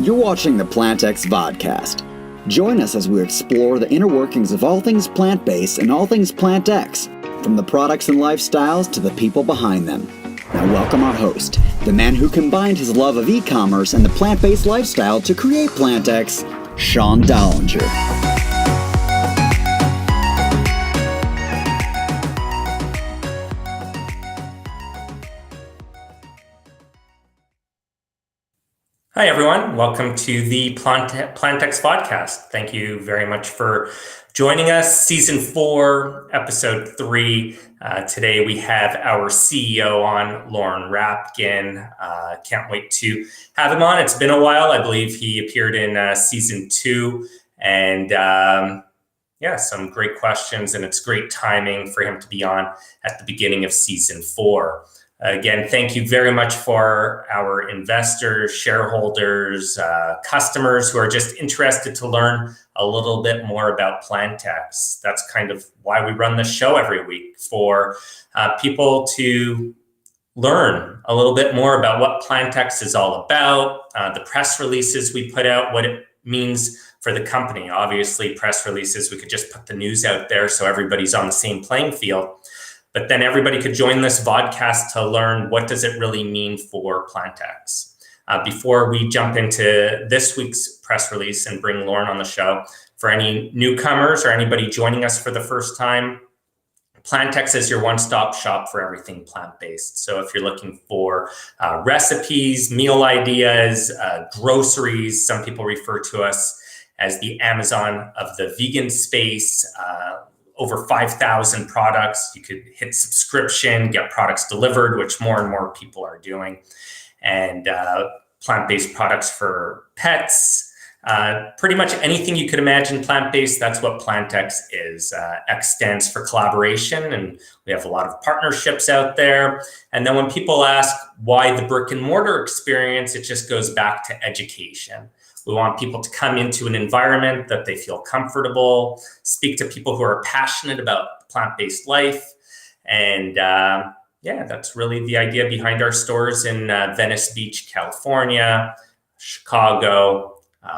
You're watching the PlantX Vodcast. Join us as we explore the inner workings of all things plant-based and all things PlantX, from the products and lifestyles to the people behind them. Now welcome our host, the man who combined his love of e-commerce and the plant-based lifestyle to create PlantX, Sean Dollinger. Hi, everyone. Welcome to the PlantX Vodcast. Thank you very much for joining us. Season 4, Episode 3. Today we have our CEO on, Lorne Rapkin. Can't wait to have him on. It's been a while. I believe he appeared in Season 2. And some great questions. And it's great timing for him to be on at the beginning of Season 4. Again, thank you very much for our investors, shareholders, customers who are just interested to learn a little bit more about PlantX. That's kind of why we run the show every week, for people to learn a little bit more about what PlantX is all about, the press releases we put out, what it means for the company. Obviously, press releases, we could just put the news out there so everybody's on the same playing field. But then everybody could join this vodcast to learn what does it really mean for PlantX. Before we jump into this week's press release and bring Lorne on the show, for any newcomers or anybody joining us for the first time, PlantX is your one-stop shop for everything plant-based. So if you're looking for recipes, meal ideas, groceries, some people refer to us as the Amazon of the vegan space, over 5,000 products. You could hit subscription, get products delivered, which more and more people are doing. And plant-based products for pets. Pretty much anything you could imagine plant-based, that's what PlantX is. X stands for collaboration, and we have a lot of partnerships out there. And then when people ask why the brick and mortar experience, it just goes back to education. We want people to come into an environment that they feel comfortable, speak to people who are passionate about plant-based life. And that's really the idea behind our stores in Venice Beach, California, Chicago.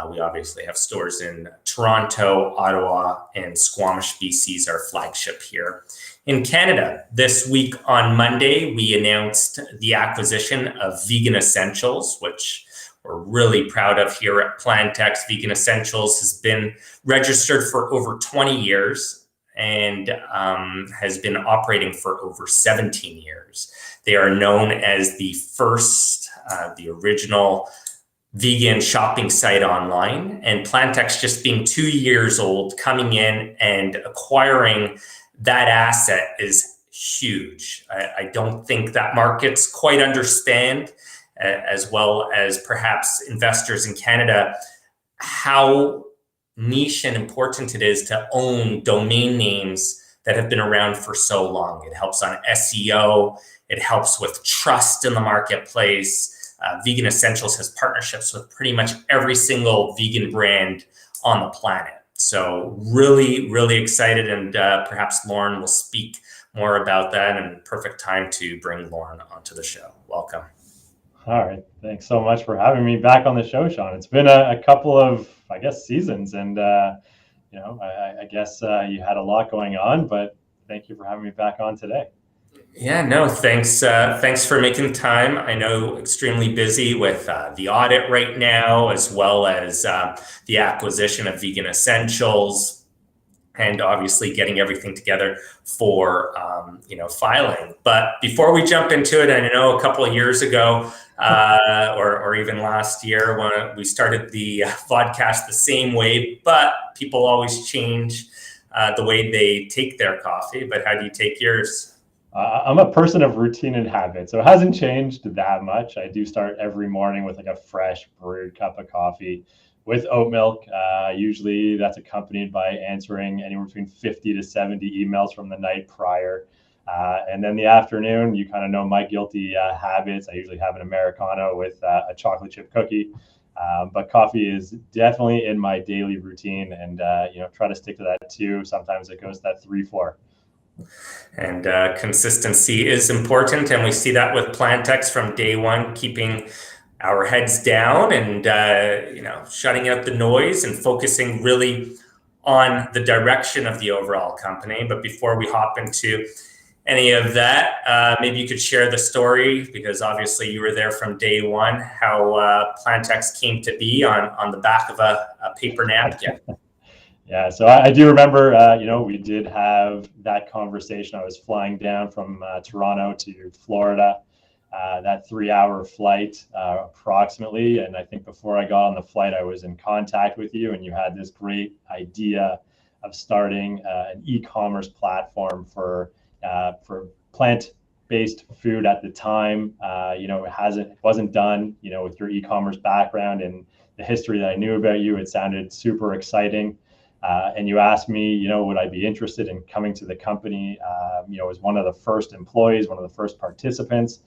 We obviously have stores in Toronto, Ottawa, and Squamish, BC is our flagship here. In Canada, this week on Monday, we announced the acquisition of Vegan Essentials, which we're really proud of here at PlantX. Vegan Essentials has been registered for over 20 years and has been operating for over 17 years. They are known as the first, the original vegan shopping site online, and PlantX just being 2 years old, coming in and acquiring that asset is huge. I don't think that markets quite understand, as well as perhaps investors in Canada, how niche and important it is to own domain names that have been around for so long. It helps on SEO. It helps with trust in the marketplace. Vegan Essentials has partnerships with pretty much every single vegan brand on the planet. So really, really excited, and perhaps Lorne will speak more about that, and perfect time to bring Lorne onto the show. Welcome. All right. Thanks so much for having me back on the show, Sean. It's been a couple of, seasons, and, I guess you had a lot going on, but thank you for having me back on today. Yeah, no, thanks. Thanks for making time. I know extremely busy with the audit right now, as well as the acquisition of Vegan Essentials, and obviously getting everything together for, filing. But before we jump into it, I know a couple of years ago, or even last year, when we started the vodcast the same way, but people always change the way they take their coffee. But how do you take yours? I'm a person of routine and habit, so it hasn't changed that much. I do start every morning with a fresh brewed cup of coffee with oat milk. Usually that's accompanied by answering anywhere between 50 to 70 emails from the night prior. And then the afternoon, you kind of know my guilty habits. I usually have an Americano with a chocolate chip cookie. But coffee is definitely in my daily routine, and try to stick to that too. Sometimes it goes to that 3-4. And consistency is important, and we see that with PlantX from day one, keeping our heads down and shutting out the noise and focusing really on the direction of the overall company. But before we hop into any of that, maybe you could share the story, because obviously you were there from day one, how PlantX came to be on the back of a paper napkin. Yeah, so I do remember, we did have that conversation. I was flying down from Toronto to Florida, that 3-hour flight approximately. And I think before I got on the flight, I was in contact with you, and you had this great idea of starting an e-commerce platform for plant-based food at the time. It wasn't done, with your e-commerce background and the history that I knew about you. It sounded super exciting. And you asked me, would I be interested in coming to the company, as one of the first employees, one of the first participants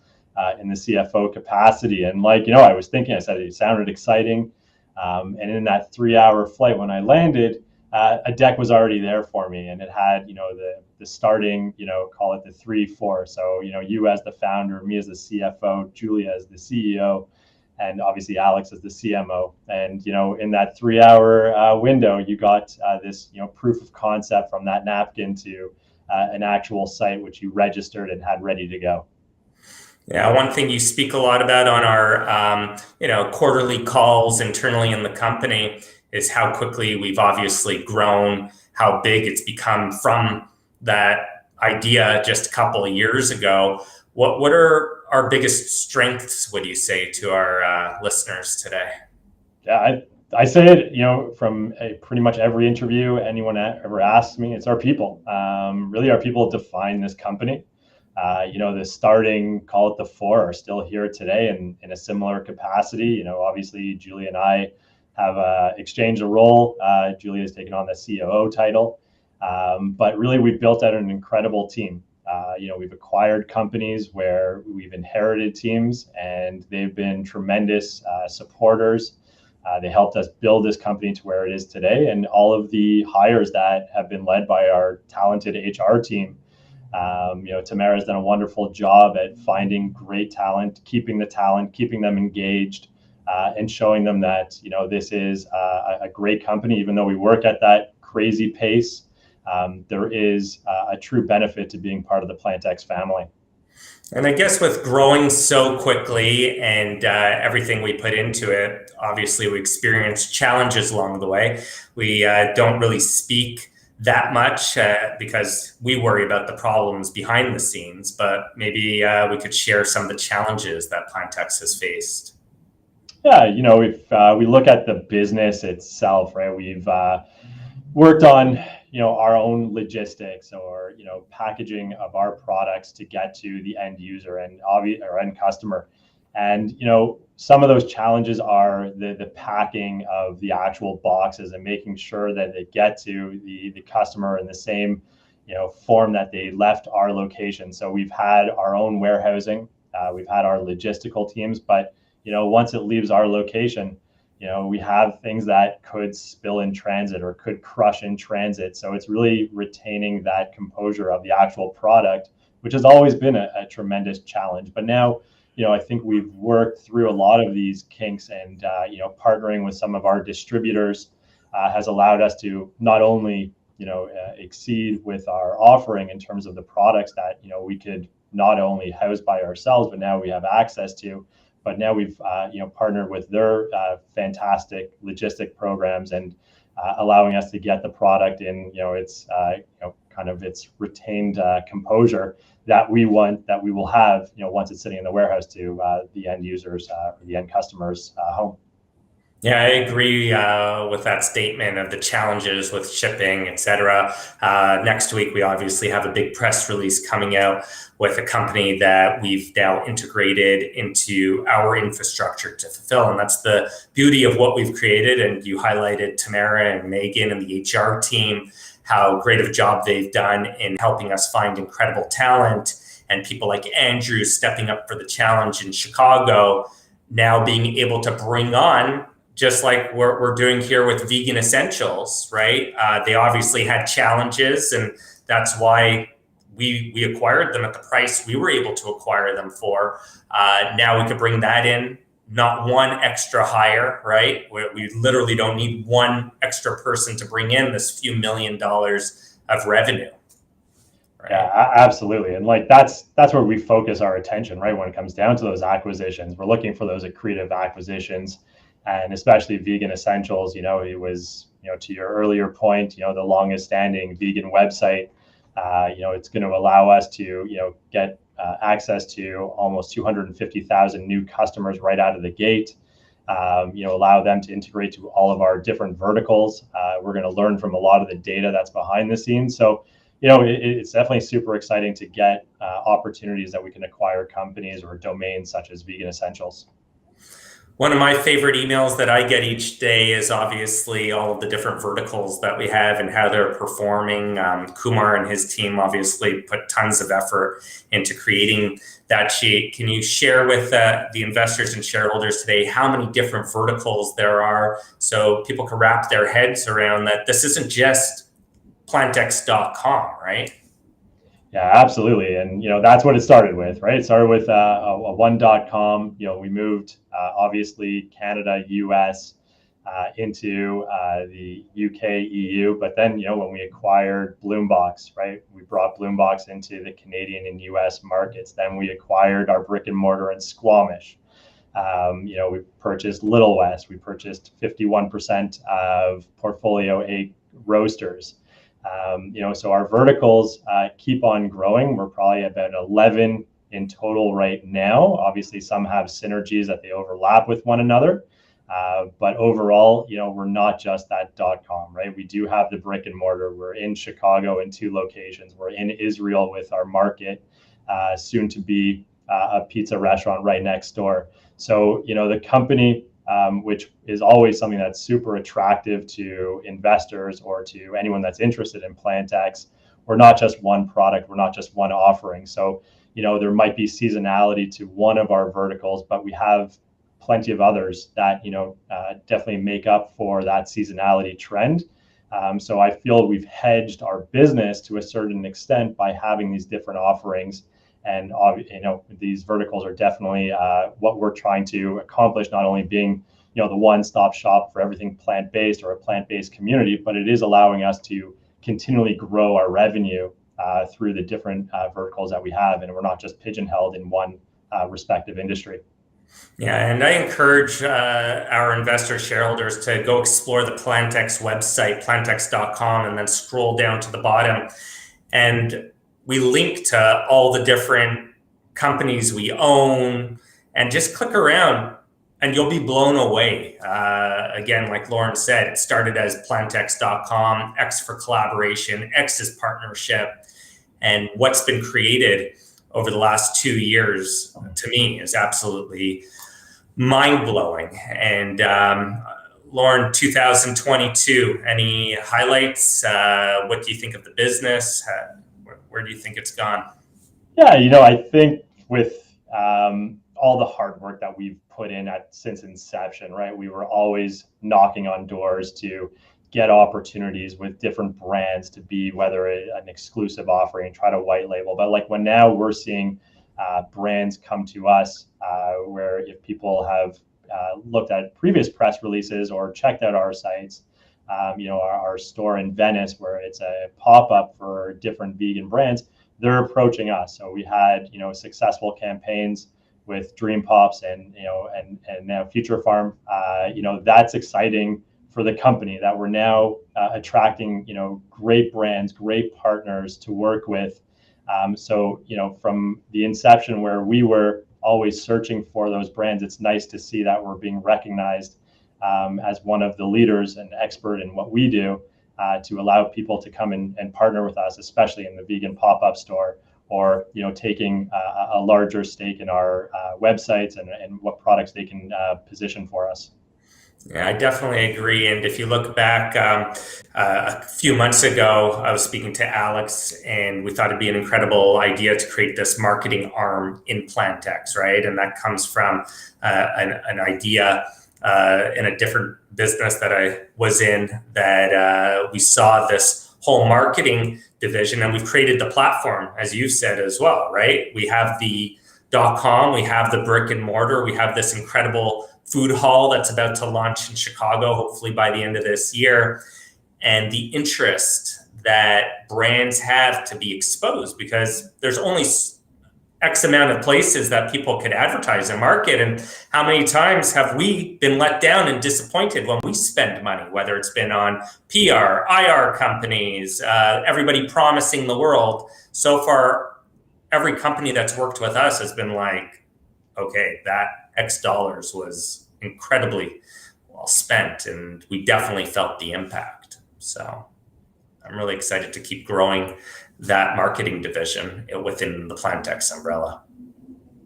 in the CFO capacity. And I was thinking, I said, it sounded exciting. And in that 3-hour flight, when I landed, a deck was already there for me, and it had, the starting, call it the 3-4. So, you as the founder, me as the CFO, Julia as the CEO, and obviously Alex as the CMO. And, in that 3-hour window, you got this, proof of concept from that napkin to an actual site, which you registered and had ready to go. Yeah, one thing you speak a lot about on our, quarterly calls internally in the company is how quickly we've obviously grown, how big it's become from that idea just a couple of years ago. What are our biggest strengths, would you say, to our listeners today? Yeah, I say it, from pretty much every interview anyone ever asks me, it's our people. Really, our people define this company. The starting, call it the 4, are still here today in a similar capacity. Obviously, Julia and I have exchanged a role. Julia has taken on the COO title. But really, we've built out an incredible team. We've acquired companies where we've inherited teams, and they've been tremendous supporters. They helped us build this company to where it is today. And all of the hires that have been led by our talented HR team. Tamara's done a wonderful job at finding great talent, keeping them engaged, and showing them that, this is a great company. Even though we work at that crazy pace, there is a true benefit to being part of the PlantX family. And I guess with growing so quickly and everything we put into it, obviously we experienced challenges along the way. We don't really speak that much because we worry about the problems behind the scenes, but maybe we could share some of the challenges that PlantX has faced. Yeah, if we look at the business itself, right, we've worked on, our own logistics or, packaging of our products to get to the end user and our end customer. And, some of those challenges are the packing of the actual boxes and making sure that they get to the customer in the same, form that they left our location. So we've had our own warehousing, we've had our logistical teams, but, once it leaves our location, we have things that could spill in transit or could crush in transit. So it's really retaining that composure of the actual product, which has always been a tremendous challenge. But now, I think we've worked through a lot of these kinks, and, partnering with some of our distributors has allowed us to not only, exceed with our offering in terms of the products that, we could not only house by ourselves, but now we have access to. But now we've, partnered with their fantastic logistic programs and allowing us to get the product in, its kind of its retained composure that we will have, once it's sitting in the warehouse to the end users or the end customers' home. Yeah, I agree with that statement of the challenges with shipping, et cetera. Next week, we obviously have a big press release coming out with a company that we've now integrated into our infrastructure to fulfill. And that's the beauty of what we've created. And you highlighted Tamara and Megan and the HR team, how great of a job they've done in helping us find incredible talent, and people like Andrew stepping up for the challenge in Chicago, now being able to bring on, just like we're doing here with Vegan Essentials, right? They obviously had challenges, and that's why we acquired them at the price we were able to acquire them for. Now we could bring that in not one extra hire, right? We literally don't need one extra person to bring in this few $1 million of revenue. Right? Yeah, absolutely. And like that's where we focus our attention, right? When it comes down to those acquisitions, we're looking for those accretive acquisitions, and especially Vegan Essentials. It was, to your earlier point, the longest standing vegan website. It's going to allow us to, get access to almost 250,000 new customers right out of the gate. Allow them to integrate to all of our different verticals. We're going to learn from a lot of the data that's behind the scenes. So, it's definitely super exciting to get opportunities that we can acquire companies or domains such as Vegan Essentials. One of my favorite emails that I get each day is obviously all of the different verticals that we have and how they're performing. Kumar and his team obviously put tons of effort into creating that sheet. Can you share with the investors and shareholders today how many different verticals there are so people can wrap their heads around that this isn't just PlantX.com, right? Yeah, absolutely. And, that's what it started with, right? It started with a one.com. We moved, obviously, Canada, US, into the UK, EU. But then, when we acquired Bloombox, right, we brought Bloombox into the Canadian and US markets. Then we acquired our brick and mortar in Squamish. We purchased Little West. We purchased 51% of Portfolio 8 Roasters. So our verticals keep on growing. We're probably about 11 in total right now. Obviously, some have synergies that they overlap with one another. But overall, we're not just that .com, right? We do have the brick and mortar. We're in Chicago in 2 locations. We're in Israel with our market, soon to be a pizza restaurant right next door. So, the company, which is always something that's super attractive to investors or to anyone that's interested in PlantX. We're not just one product, we're not just one offering. So, there might be seasonality to one of our verticals, but we have plenty of others that, definitely make up for that seasonality trend. So I feel we've hedged our business to a certain extent by having these different offerings. And these verticals are definitely what we're trying to accomplish, not only being the one-stop shop for everything plant-based or a plant-based community, but it is allowing us to continually grow our revenue through the different verticals that we have, and we're not just pigeonholed in one respective industry. Yeah, and I encourage our investor shareholders to go explore the PlantX website, plantx.com, and then scroll down to the bottom. And we link to all the different companies we own, and just click around and you'll be blown away. Again, like Lorne said, it started as plantx.com, X for collaboration, X is partnership. And what's been created over the last 2 years, to me, is absolutely mind-blowing. And Lorne, 2022, any highlights? What do you think of the business? Where do you think it's gone? Yeah, I think with all the hard work that we've put in since inception, right? We were always knocking on doors to get opportunities with different brands to be whether an exclusive offering, try to white label. But like when now we're seeing brands come to us where if people have looked at previous press releases or checked out our sites, our store in Venice, where it's a pop-up for different vegan brands, they're approaching us. So we had, successful campaigns with Dream Pops and now Future Farm. That's exciting for the company that we're now attracting, great brands, great partners to work with. So, from the inception where we were always searching for those brands, it's nice to see that we're being recognized as one of the leaders and expert in what we do to allow people to come and partner with us, especially in the vegan pop-up store, or taking a larger stake in our websites and what products they can position for us. Yeah, I definitely agree. And if you look back a few months ago, I was speaking to Alex, and we thought it'd be an incredible idea to create this marketing arm in PlantX, right? And that comes from an idea in a different business that I was in, that we saw this whole marketing division, and we've created the platform, as you said as well, right? We have the PlantX.com. We have the brick and mortar. We have this incredible food hall that's about to launch in Chicago, hopefully by the end of this year. And the interest that brands have to be exposed, because there's only X amount of places that people could advertise and market. And how many times have we been let down and disappointed when we spend money, whether it's been on PR, IR companies, everybody promising the world. So far, every company that's worked with us has been like, okay, that X dollars was incredibly well spent. And we definitely felt the impact. So I'm really excited to keep growing that marketing division within the PlantX umbrella.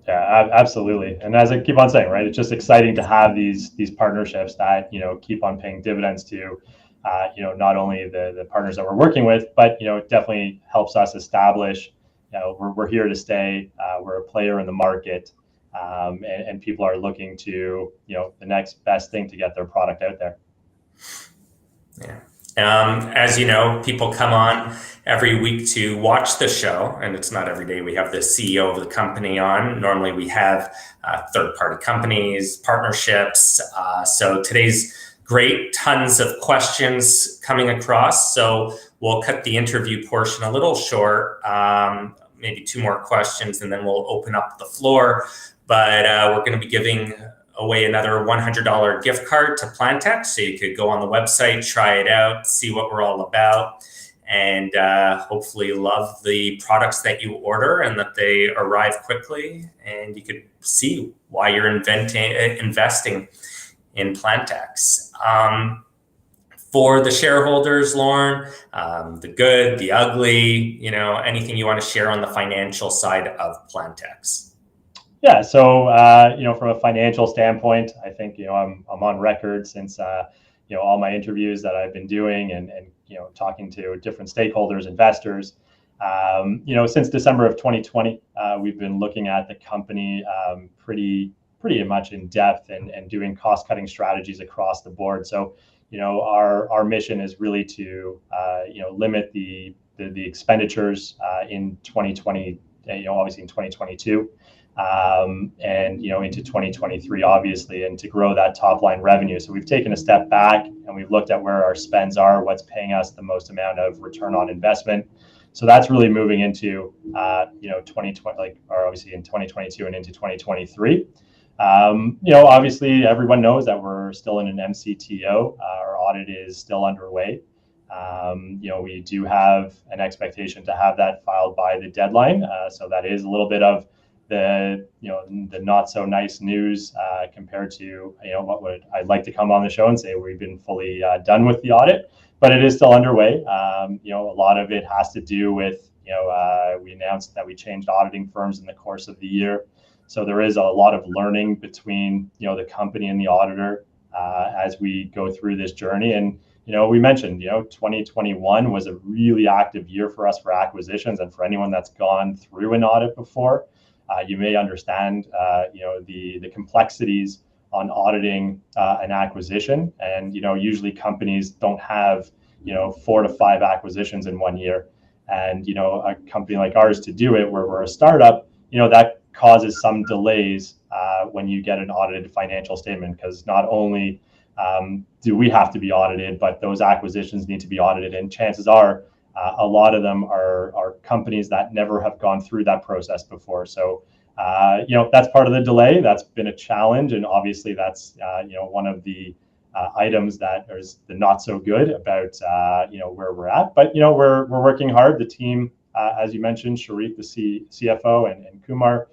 Yeah, absolutely. And as I keep on saying, right, it's just exciting to have these partnerships that, keep on paying dividends to, not only the partners that we're working with, but, it definitely helps us establish, we're here to stay. We're a player in the market, and people are looking to, the next best thing to get their product out there. Yeah. As you know, people come on every week to watch the show, and it's not every day we have the CEO of the company on. Normally we have third-party companies, partnerships. So today's great, tons of questions coming across. So we'll cut the interview portion a little short, maybe 2 more questions, and then we'll open up the floor. But we're going to be giving away another $100 gift card to PlantX, so you could go on the website, try it out, see what we're all about, and hopefully love the products that you order and that they arrive quickly, and you could see why you're investing in PlantX. For the shareholders, Lorne, the good, the ugly, anything you want to share on the financial side of PlantX. Yeah, so from a financial standpoint, I think I'm on record since all my interviews that I've been doing and talking to different stakeholders, investors. Since December of 2020, we've been looking at the company pretty much in depth and doing cost cutting strategies across the board. So our mission is really to limit the expenditures in 2020, obviously in 2022. And into 2023, obviously, and to grow that top line revenue. So we've taken a step back and we've looked at where our spends are, what's paying us the most amount of return on investment. So that's really moving into 2020, or obviously in 2022 and into 2023. Obviously everyone knows that we're still in an MCTO. Our audit is still underway. We do have an expectation to have that filed by the deadline. So that is a little bit of the not so nice news compared to I'd like to come on the show and say we've been fully done with the audit, but it is still underway. A lot of it has to do with we announced that we changed auditing firms in the course of the year, so there is a lot of learning between the company and the auditor as we go through this journey. And we mentioned 2021 was a really active year for us for acquisitions, and for anyone that's gone through an audit before, you may understand, the complexities on auditing an acquisition. And, usually companies don't have, 4 to 5 acquisitions in 1 year. And, a company like ours to do it, where we're a startup, that causes some delays when you get an audited financial statement, because not only do we have to be audited, but those acquisitions need to be audited. And chances are, a lot of them are companies that never have gone through that process before. So, that's part of the delay. That's been a challenge. And obviously that's, one of the items that is the not so good about, where we're at. But, we're working hard. The team, as you mentioned, Sharik, the CFO, and Kumar,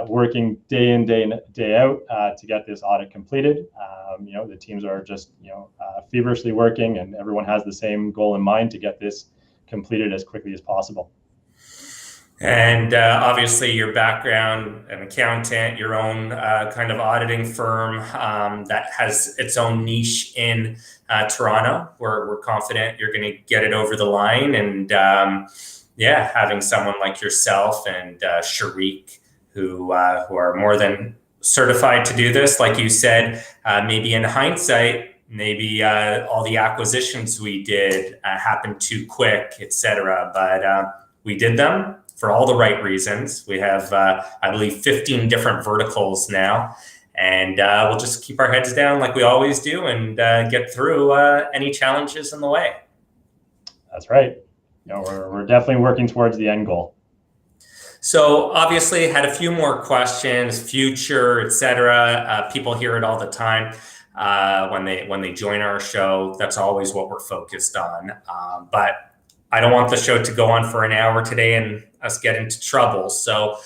working day in, day out to get this audit completed. The teams are just, feverishly working, and everyone has the same goal in mind to get this completed as quickly as possible. And obviously your background, an accountant, your own kind of auditing firm that has its own niche in Toronto, we're confident you're going to get it over the line. And having someone like yourself and Sharik who are more than certified to do this, like you said, maybe in hindsight, maybe all the acquisitions we did happened too quick, etc. But we did them, for all the right reasons. We have, I believe, 15 different verticals now. And we'll just keep our heads down like we always do and get through any challenges in the way. That's right. We're definitely working towards the end goal. So obviously had a few more questions, future, etc. People hear it all the time when they join our show. That's always what we're focused on. But I don't want the show to go on for an hour today and us get into trouble. So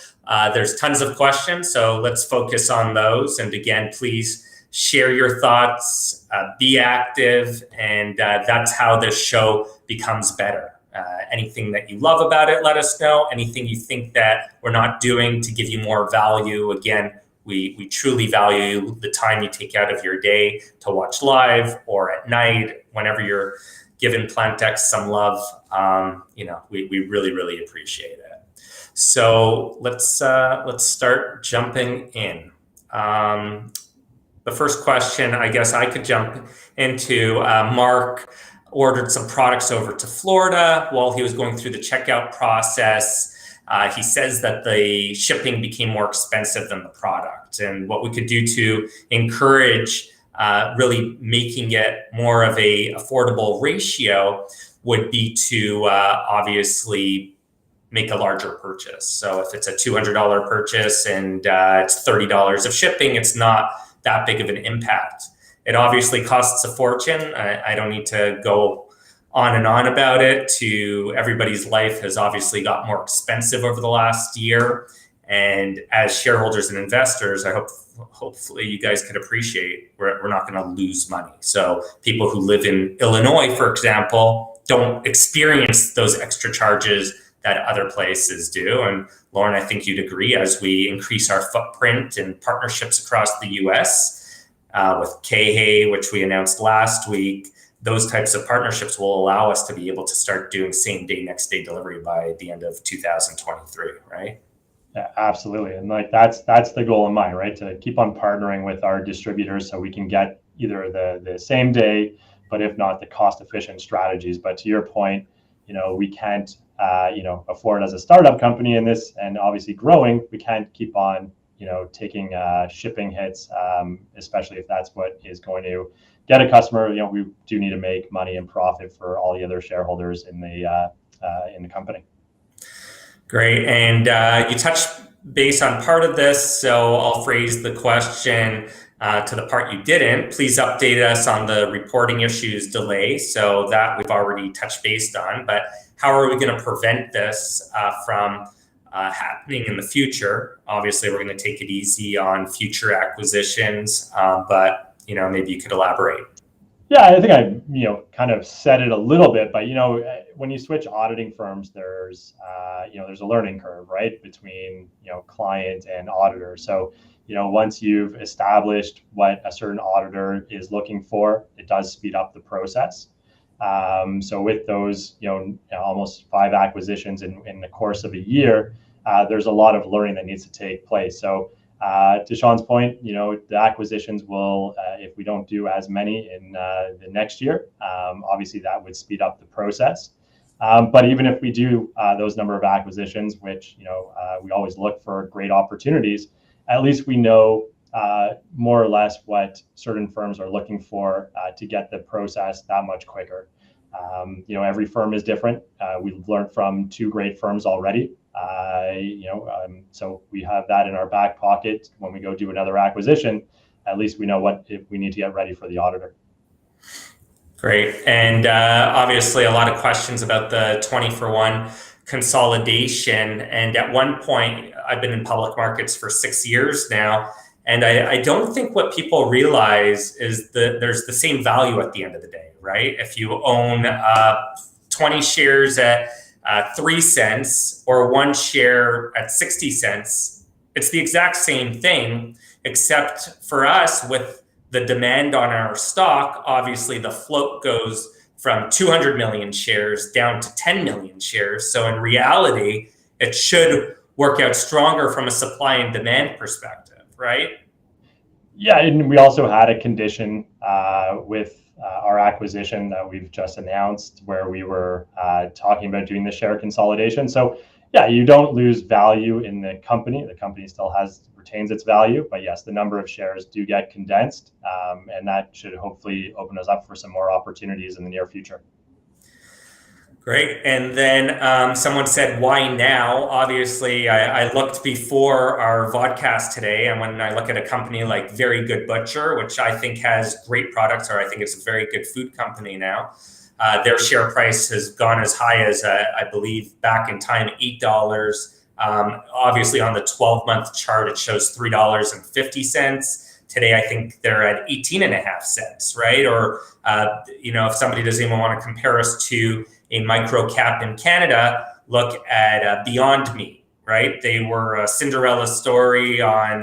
there's tons of questions. So let's focus on those. And again, please share your thoughts, be active, and that's how this show becomes better. Anything that you love about it, let us know. Anything you think that we're not doing to give you more value. Again, we truly value the time you take out of your day to watch live or at night, whenever you're giving PlantX some love. We really, really appreciate it. So let's start jumping in. The first question, I guess I could jump into, Mark ordered some products over to Florida while he was going through the checkout process. He says that the shipping became more expensive than the product. And what we could do to encourage really making it more of a affordable ratio would be to obviously make a larger purchase. So if it's a $200 purchase and it's $30 of shipping, it's not that big of an impact. It obviously costs a fortune. I don't need to go on and on about it. Everybody's life has obviously got more expensive over the last year. And as shareholders and investors, hopefully you guys could appreciate we're not going to lose money. So people who live in Illinois, for example, don't experience those extra charges that other places do. And Lorne, I think you'd agree, as we increase our footprint and partnerships across the US, with KHA, which we announced last week, those types of partnerships will allow us to be able to start doing same day, next day delivery by the end of 2023, right? Yeah, absolutely. And that's the goal in mind, right? To keep on partnering with our distributors so we can get either the same day, but if not, the cost efficient strategies. But to your point, we can't, afford, as a startup company in this, and obviously growing, we can't keep on taking shipping hits, especially if that's what is going to get a customer. We do need to make money and profit for all the other shareholders in the company. Great. And you touched base on part of this, so I'll phrase the question to the part you didn't. Please update us on the reporting issues delay. So that we've already touched base on, but how are we going to prevent this from happening in the future? Obviously, we're going to take it easy on future acquisitions, but maybe you could elaborate. Yeah, I think I kind of said it a little bit, but when you switch auditing firms, there's a learning curve, right, between client and auditor. So once you've established what a certain auditor is looking for, it does speed up the process. So with those almost 5 acquisitions in the course of a year, there's a lot of learning that needs to take place. So to Sean's point, the acquisitions will, if we don't do as many in the next year, obviously that would speed up the process. But even if we do those number of acquisitions, which we always look for great opportunities, at least we know more or less what certain firms are looking for to get the process that much quicker. Every firm is different. We've learned from 2 great firms already. So we have that in our back pocket when we go do another acquisition. At least we know what if we need to get ready for the auditor. Great. And obviously a lot of questions about the 20-for-1 consolidation. And at one point, I've been in public markets for 6 years now, and I don't think what people realize is that there's the same value at the end of the day, right? If you own 20 shares at 3 cents or 1 share at 60 cents, it's the exact same thing, except for us, with the demand on our stock, obviously the float goes from 200 million shares down to 10 million shares. So in reality, it should work out stronger from a supply and demand perspective, right? Yeah, and we also had a condition with our acquisition that we've just announced, where we were talking about doing the share consolidation. So yeah, you don't lose value in the company. The company still retains its value, but yes, the number of shares do get condensed, and that should hopefully open us up for some more opportunities in the near future. Great. And then someone said, why now? Obviously, I looked before our vodcast today, and when I look at a company like Very Good Butcher, which I think has great products, or I think it's a very good food company now, their share price has gone as high as, I believe, back in time, $8. Obviously, on the 12-month chart, it shows $3.50. Today, I think they're at 18.5 cents, right? Or, if somebody doesn't even want to compare us to a micro cap in Canada, look at Beyond Meat, right? They were a Cinderella story on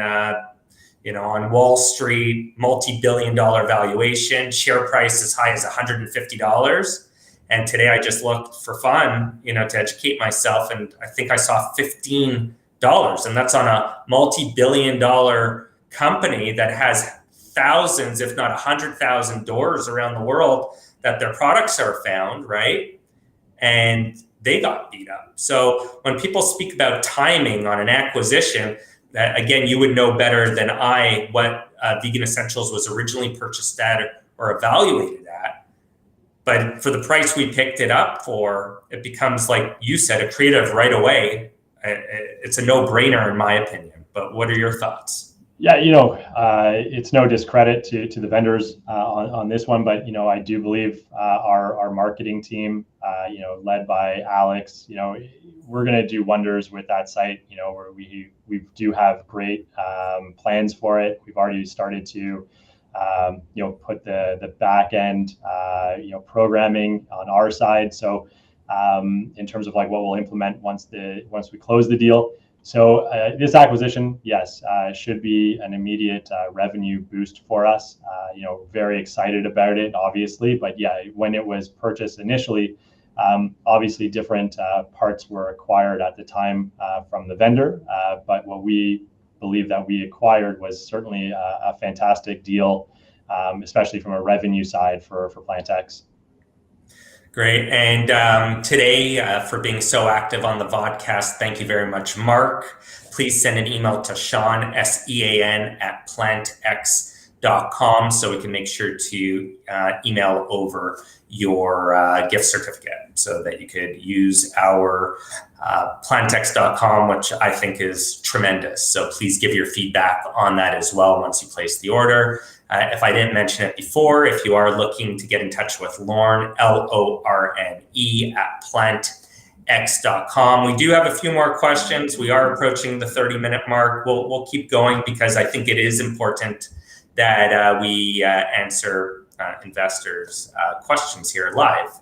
Wall Street, multi-billion-dollar valuation, share price as high as $150. And today I just looked for fun, to educate myself, and I think I saw $15, and that's on a multi-billion-dollar company that has thousands, if not 100,000 doors around the world that their products are found, right? And they got beat up. So when people speak about timing on an acquisition, that again, you would know better than I what Vegan Essentials was originally purchased at or evaluated at. But for the price we picked it up for, it becomes, like you said, a creative right away. It's a no-brainer in my opinion. But what are your thoughts? Yeah, it's no discredit to the vendors on this one, but I do believe our marketing team, led by Alex, we're going to do wonders with that site. Where we do have great plans for it. We've already started to put the back end programming on our side. So in terms of like what we'll implement once we close the deal. So this acquisition, yes, should be an immediate revenue boost for us. Very excited about it, obviously. But yeah, when it was purchased initially, obviously different parts were acquired at the time from the vendor. But what we believe that we acquired was certainly a fantastic deal, especially from a revenue side for PlantX. Great. And today, for being so active on the vodcast, thank you very much, Mark. Please send an email to Sean, SEAN, at PlantX.com so we can make sure to email over your gift certificate so that you could use our PlantX.com, which I think is tremendous. So please give your feedback on that as well once you place the order. If I didn't mention it before, if you are looking to get in touch with Lorne, LORNE, at PlantX.com. We do have a few more questions. We are approaching the 30-minute mark. We'll keep going because I think it is important that we answer investors' questions here live.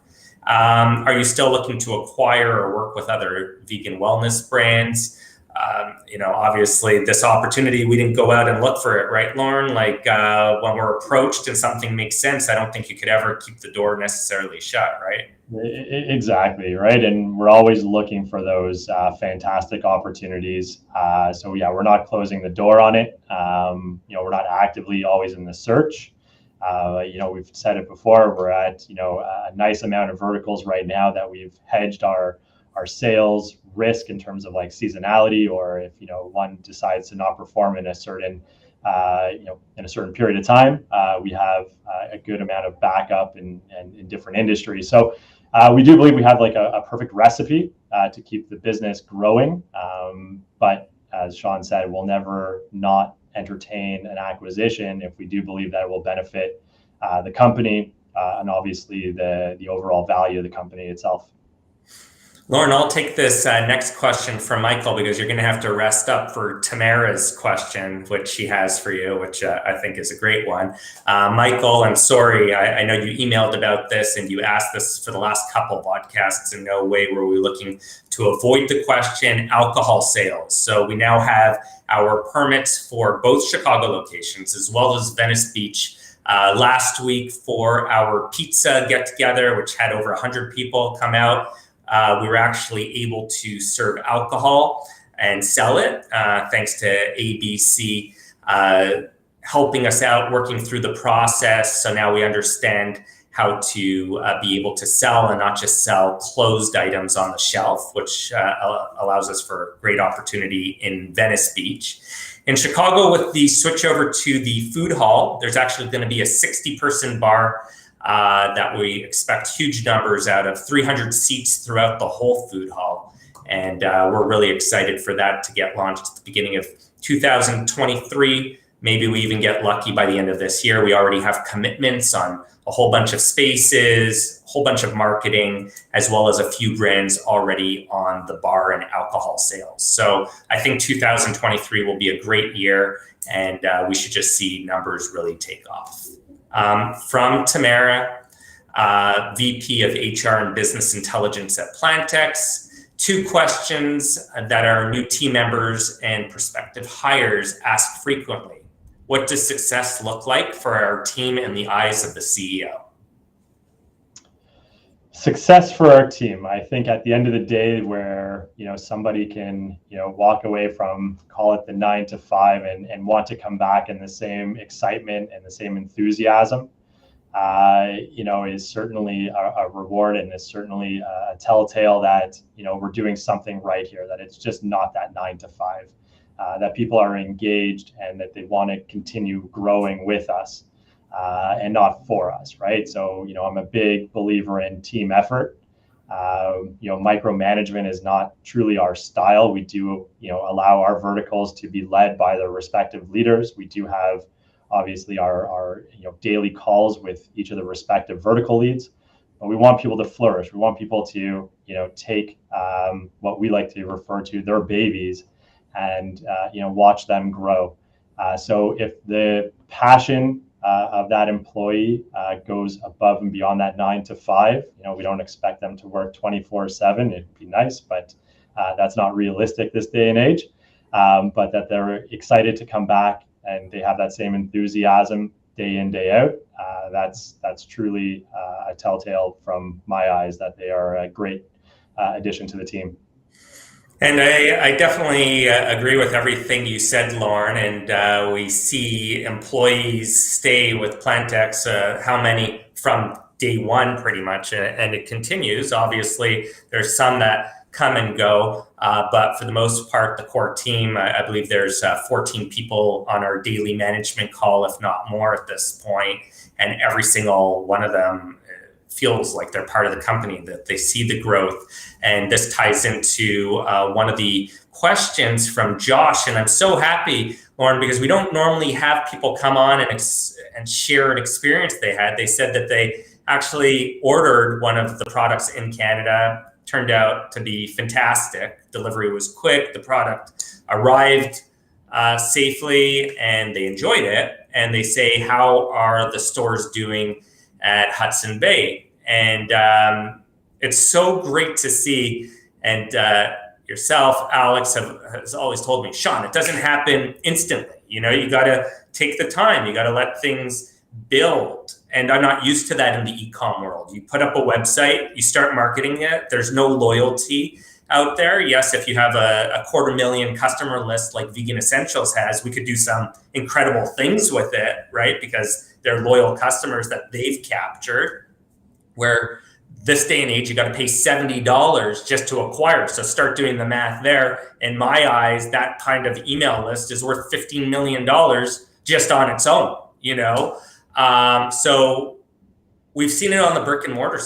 Are you still looking to acquire or work with other vegan wellness brands? Obviously this opportunity, we didn't go out and look for it, right, Lorne? Like when we're approached and something makes sense, I don't think you could ever keep the door necessarily shut, right? Exactly, right. And we're always looking for those fantastic opportunities. So yeah, we're not closing the door on it. We're not actively always in the search. We've said it before, we're at, a nice amount of verticals right now that we've hedged our sales risk in terms of like seasonality, or if one decides to not perform in a certain period of time, we have a good amount of backup in different industries. So we do believe we have like a perfect recipe to keep the business growing. But as Sean said, we'll never not entertain an acquisition if we do believe that it will benefit the company and obviously the overall value of the company itself. Lorne, I'll take this next question from Michael because you're going to have to rest up for Tamara's question, which she has for you, which I think is a great one. Michael, I'm sorry. I know you emailed about this and you asked this for the last couple of podcasts. In no way were we looking to avoid the question, alcohol sales. So we now have our permits for both Chicago locations as well as Venice Beach. Last week for our pizza get-together, which had over 100 people come out, we were actually able to serve alcohol and sell it, thanks to ABC helping us out, working through the process. So now we understand how to be able to sell and not just sell closed items on the shelf, which allows us for great opportunity in Venice Beach. In Chicago, with the switch over to the food hall, there's actually going to be a 60-person bar that we expect huge numbers out of, 300 seats throughout the whole food hall. And we're really excited for that to get launched at the beginning of 2023. Maybe we even get lucky by the end of this year. We already have commitments on a whole bunch of spaces, a whole bunch of marketing, as well as a few brands already on the bar and alcohol sales. So I think 2023 will be a great year, and we should just see numbers really take off. From Tamara, VP of HR and Business Intelligence at PlantX, 2 questions that our new team members and prospective hires ask frequently. What does success look like for our team in the eyes of the CEO? Success for our team, I think at the end of the day, where somebody can walk away from, call it the 9 to 5, and want to come back in the same excitement and the same enthusiasm, is certainly a reward, and is certainly a telltale that we're doing something right here, that it's just not that 9 to 5. That people are engaged and that they want to continue growing with us and not for us, right? So, I'm a big believer in team effort. Micromanagement is not truly our style. We do, allow our verticals to be led by their respective leaders. We do have, obviously, our daily calls with each of the respective vertical leads, but we want people to flourish. We want people to, take what we like to refer to their babies and watch them grow. So if the passion of that employee goes above and beyond that 9 to 5, we don't expect them to work 24/7. It'd be nice, but that's not realistic this day and age. But that they're excited to come back and they have that same enthusiasm day in, day out. That's truly a telltale from my eyes that they are a great addition to the team. And I definitely agree with everything you said, Lorne. And we see employees stay with PlantX, how many from day one, pretty much, and it continues. Obviously, there's some that come and go, but for the most part, the core team, I believe there's 14 people on our daily management call, if not more at this point, and every single one of them feels like they're part of the company, that they see the growth. And this ties into one of the questions from Josh. And I'm so happy, Lorne, because we don't normally have people come on and share an experience they had. They said that they actually ordered one of the products in Canada. Turned out to be fantastic. Delivery was quick. The product arrived safely, and they enjoyed it. And they say, how are the stores doing at Hudson Bay? And it's so great to see. And yourself, Alex, has always told me, Sean, it doesn't happen instantly. You got to take the time. You got to let things build. And I'm not used to that in the e-com world. You put up a website, you start marketing it. There's no loyalty out there. Yes, if you have a 250,000 customer list like Vegan Essentials has, we could do some incredible things with it, right? Because they're loyal customers that they've captured. Where this day and age, you got to pay $70 just to acquire. So start doing the math there. In my eyes, that kind of email list is worth $15 million just on its own, So we've seen it on the brick and mortar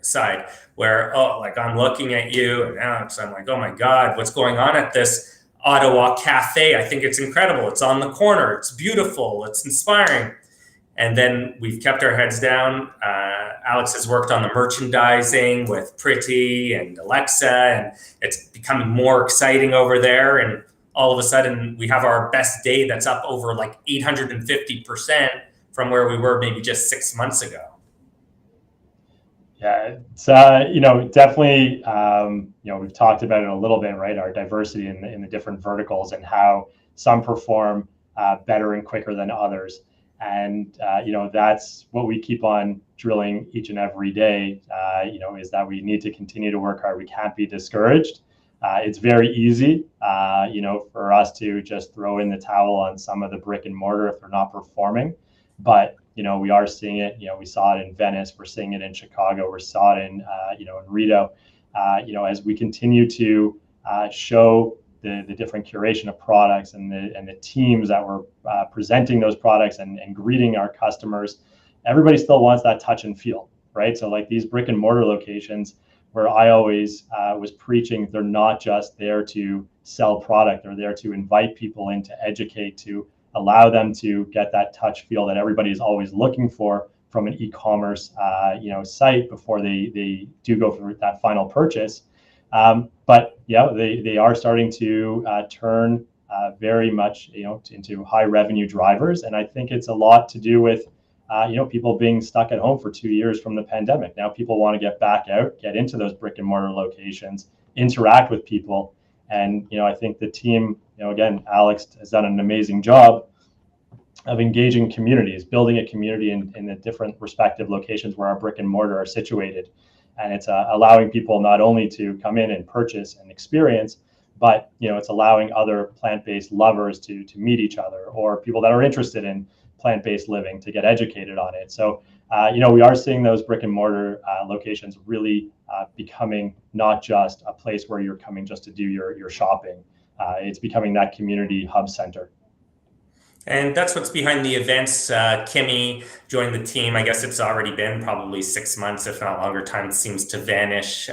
side where, I'm looking at you and Alex, I'm like, oh my God, what's going on at this Ottawa cafe? I think it's incredible. It's on the corner. It's beautiful. It's inspiring. And then we've kept our heads down. Alex has worked on the merchandising with Pretty and Alexa, and it's becoming more exciting over there. And all of a sudden, we have our best day that's up over like 850% from where we were maybe just 6 months ago. Yeah, it's definitely we've talked about it a little bit, right? Our diversity in the different verticals and how some perform better and quicker than others. And, that's what we keep on drilling each and every day, is that we need to continue to work hard. We can't be discouraged. It's very easy, for us to just throw in the towel on some of the brick and mortar if they're not performing. But, we are seeing it. We saw it in Venice. We're seeing it in Chicago. We saw it in in Rito. As we continue to show the different curation of products and the teams that were presenting those products and greeting our customers, everybody still wants that touch and feel, right? So like these brick and mortar locations, where I always was preaching, they're not just there to sell product, they're there to invite people in, to educate, to allow them to get that touch feel that everybody is always looking for from an e-commerce site before they do go for that final purchase. But yeah, they are starting to turn very much into high revenue drivers, and I think it's a lot to do with people being stuck at home for 2 years from the pandemic. Now people want to get back out, get into those brick and mortar locations, interact with people, and I think the team, again, Alex has done an amazing job of engaging communities, building a community in the different respective locations where our brick and mortar are situated. And it's allowing people not only to come in and purchase and experience, but it's allowing other plant-based lovers to meet each other, or people that are interested in plant-based living to get educated on it. So we are seeing those brick and mortar locations really becoming not just a place where you're coming just to do your shopping. It's becoming that community hub center. And that's what's behind the events. Kimmy joined the team. I guess it's already been probably 6 months, if not longer. Time seems to vanish.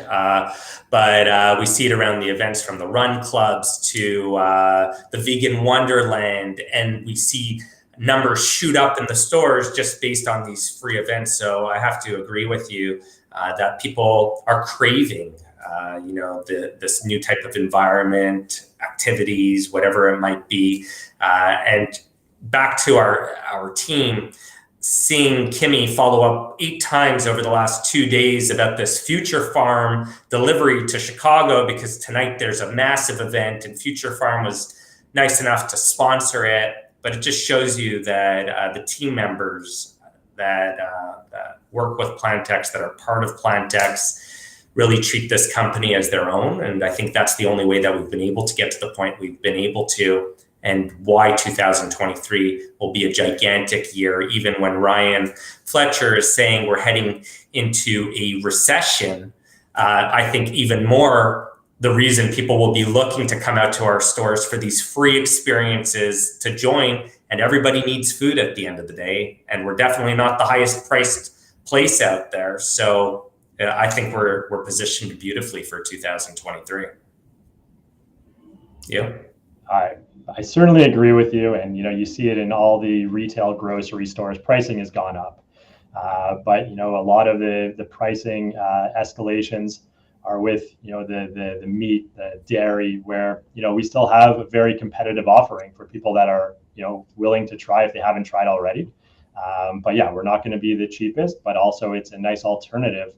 But we see it around the events, from the run clubs to the vegan wonderland. And we see numbers shoot up in the stores just based on these free events. So I have to agree with you that people are craving this new type of environment, activities, whatever it might be. And back to our team, seeing Kimmy follow up 8 times over the last 2 days about this Future Farm delivery to Chicago, because tonight there's a massive event and Future Farm was nice enough to sponsor it. But it just shows you that the team members that work with PlantX, that are part of PlantX, really treat this company as their own. And I think that's the only way that we've been able to get to the point we've been able to, and why 2023 will be a gigantic year, even when Ryan Fletcher is saying we're heading into a recession. I think even more the reason people will be looking to come out to our stores for these free experiences to join. And everybody needs food at the end of the day. And we're definitely not the highest priced place out there. So I think we're positioned beautifully for 2023. Yeah. I certainly agree with you. And, you see it in all the retail grocery stores. Pricing has gone up. But, a lot of the pricing escalations are with, the meat, the dairy, where, we still have a very competitive offering for people that are, willing to try if they haven't tried already. But yeah, we're not going to be the cheapest, but also it's a nice alternative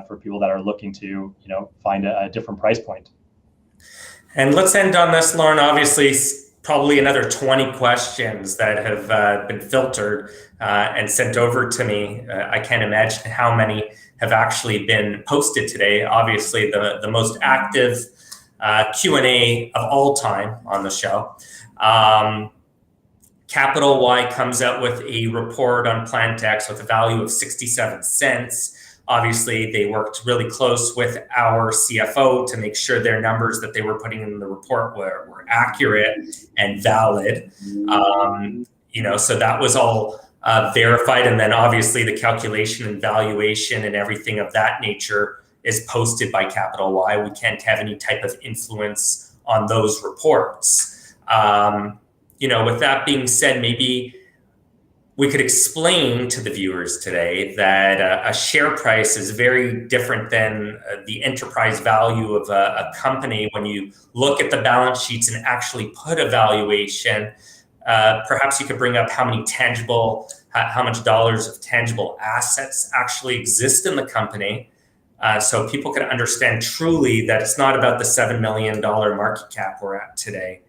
for people that are looking to, find a different price point. And let's end on this, Lorne. Obviously, probably another 20 questions that have been filtered and sent over to me. I can't imagine how many have actually been posted today. Obviously, the most active Q&A of all time on the show. Capital Y comes out with a report on PlantX with a value of 67 cents. Obviously, they worked really close with our CFO to make sure their numbers that they were putting in the report were accurate and valid. So that was all verified. And then obviously the calculation and valuation and everything of that nature is posted by Capital Y. We can't have any type of influence on those reports. With that being said, maybe we could explain to the viewers today that a share price is very different than the enterprise value of a company. When you look at the balance sheets and actually put a valuation, perhaps you could bring up how much dollars of tangible assets actually exist in the company, so people can understand truly that it's not about the $7 million market cap we're at today,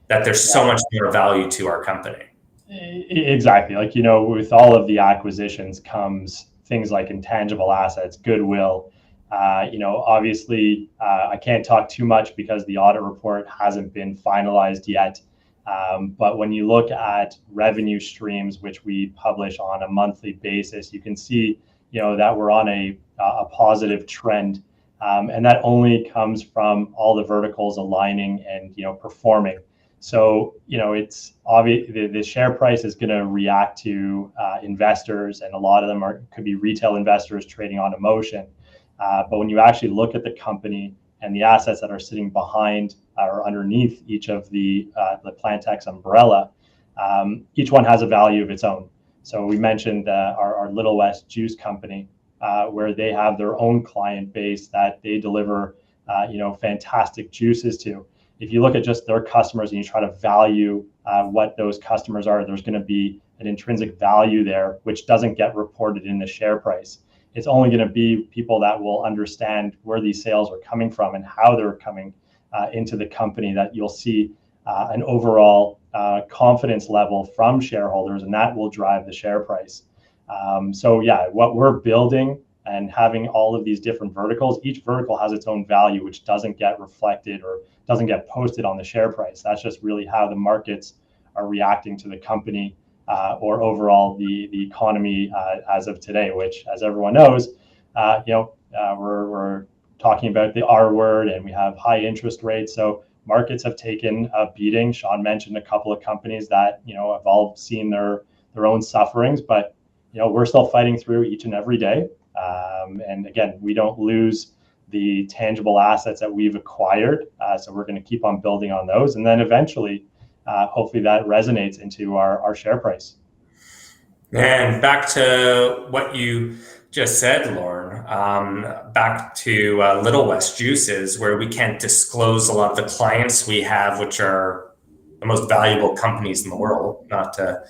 that there's so much more value to our company. Exactly. With all of the acquisitions comes things like intangible assets, goodwill. Obviously, I can't talk too much because the audit report hasn't been finalized yet. But when you look at revenue streams, which we publish on a monthly basis, you can see, that we're on a positive trend. And that only comes from all the verticals aligning and, performing. So, it's obvious the share price is going to react to investors, and a lot of them could be retail investors trading on emotion. But when you actually look at the company and the assets that are sitting behind or underneath each of the PlantX umbrella, each one has a value of its own. So we mentioned our Little West Juice Company, where they have their own client base that they deliver, fantastic juices to. If you look at just their customers and you try to value what those customers are, there's going to be an intrinsic value there, which doesn't get reported in the share price. It's only going to be people that will understand where these sales are coming from and how they're coming into the company that you'll see an overall confidence level from shareholders, and that will drive the share price. So yeah, what we're building and having all of these different verticals, each vertical has its own value, which doesn't get reflected or doesn't get posted on the share price. That's just really how the markets are reacting to the company or overall the economy as of today, which, as everyone knows, we're talking about the R word, and we have high interest rates. So markets have taken a beating. Sean mentioned a couple of companies that have all seen their own sufferings, but we're still fighting through each and every day. And again, we don't lose the tangible assets that we've acquired. So we're going to keep on building on those. And then eventually, hopefully that resonates into our share price. And back to what you just said, Lorne, back to Little West Juices, where we can't disclose a lot of the clients we have, which are the most valuable companies in the world, not to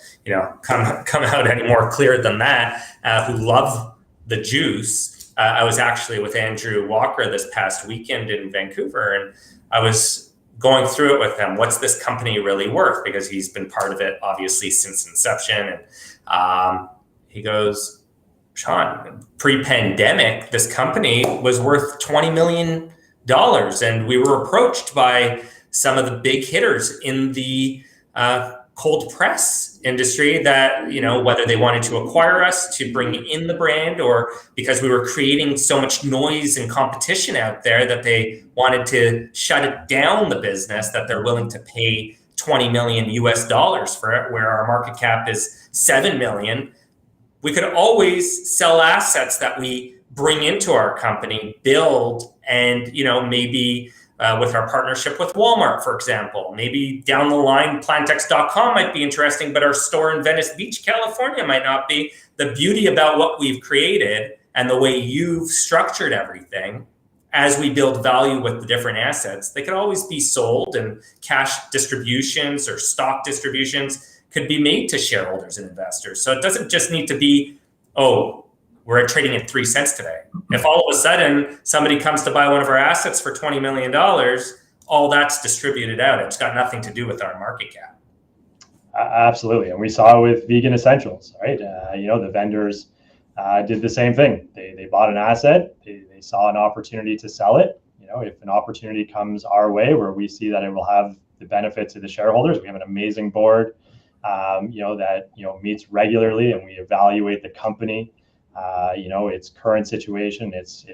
come out any more clear than that, who love the juice. I was actually with Andrew Walker this past weekend in Vancouver, and I was going through it with him. What's this company really worth? Because he's been part of it, obviously, since inception. And he goes, Sean, pre-pandemic, this company was worth $20 million. And we were approached by some of the big hitters in the cold press industry that, whether they wanted to acquire us to bring in the brand, or because we were creating so much noise and competition out there that they wanted to shut it down, the business, that they're willing to pay $20 million US for it, where our market cap is 7 million. We could always sell assets that we bring into our company, build, and maybe with our partnership with Walmart, for example, maybe down the line, PlantX.com might be interesting, but our store in Venice Beach, California might not be. The beauty about what we've created and the way you've structured everything, as we build value with the different assets, they could always be sold, and cash distributions or stock distributions could be made to shareholders and investors. So it doesn't just need to be, we're trading at 3 cents today. If all of a sudden somebody comes to buy one of our assets for $20 million, all that's distributed out. It's got nothing to do with our market cap. Absolutely. And we saw it with Vegan Essentials, right? The vendors did the same thing. They bought an asset. They saw an opportunity to sell it. If an opportunity comes our way where we see that it will have the benefit to the shareholders, we have an amazing board, that meets regularly, and we evaluate the company, its current situation, its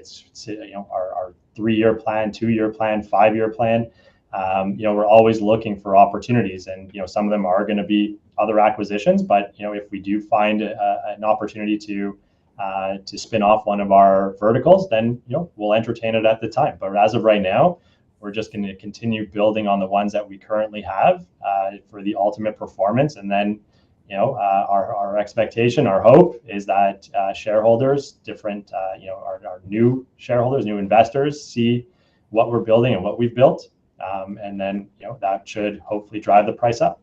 our 3-year plan, 2-year plan, 5-year plan. We're always looking for opportunities, and some of them are going to be other acquisitions. But if we do find an opportunity to spin off one of our verticals, then we'll entertain it at the time. But as of right now, we're just going to continue building on the ones that we currently have for the ultimate performance. And then our expectation, our hope is that shareholders, our new shareholders, new investors, see what we're building and what we've built, and then that should hopefully drive the price up.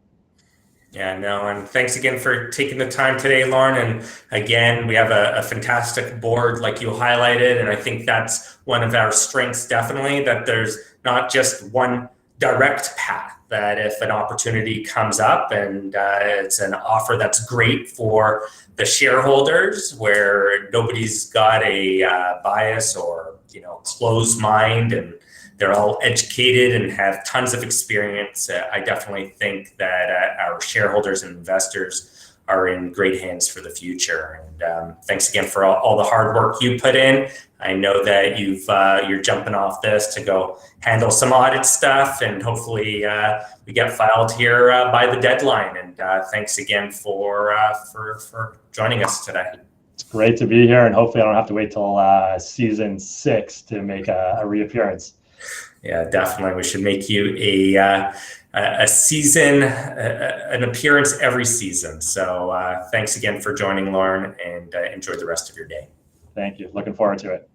Yeah, no, and thanks again for taking the time today, Lorne. And again, we have a fantastic board, like you highlighted, and I think that's one of our strengths, definitely, that there's not just one direct path, that if an opportunity comes up and it's an offer that's great for the shareholders, where nobody's got a bias or closed mind, and They're all educated and have tons of experience. I definitely think that our shareholders and investors are in great hands for the future. And thanks again for all the hard work you put in. I know that you're jumping off this to go handle some audit stuff, and hopefully we get filed here by the deadline. And thanks again for joining us today. It's great to be here, and hopefully I don't have to wait till season 6 to make a reappearance. Yeah, definitely. We should make you a season, an appearance every season. So thanks again for joining, Lorne, and enjoy the rest of your day. Thank you. Looking forward to it.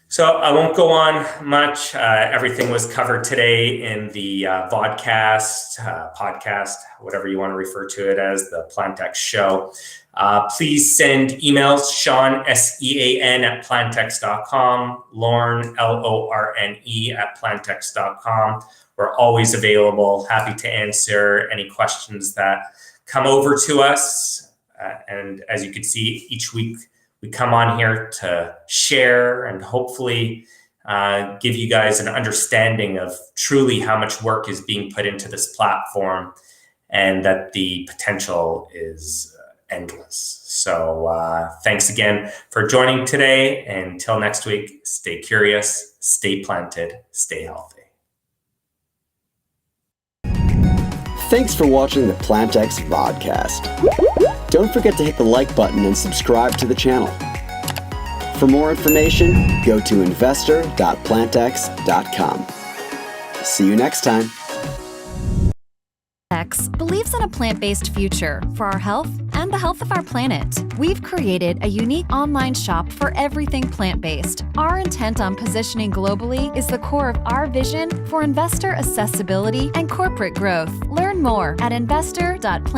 So I won't go on much. Everything was covered today in the Vodcast, podcast, whatever you want to refer to it as, the PlantX show. Please send emails, Sean, SEAN at PlantX.com, Lorne, LORNE at PlantX.com. We're always available, happy to answer any questions that come over to us. And as you can see, each week we come on here to share and hopefully give you guys an understanding of truly how much work is being put into this platform, and that the potential is endless. So thanks again for joining today. And until next week, stay curious, stay planted, stay healthy. Thanks for watching the PlantX Vodcast. Don't forget to hit the like button and subscribe to the channel. For more information, go to investor.plantx.com. See you next time. PlantX believes in a plant-based future for our health and the health of our planet. We've created a unique online shop for everything plant-based. Our intent on positioning globally is the core of our vision for investor accessibility and corporate growth. Learn more at investor.plantx.com.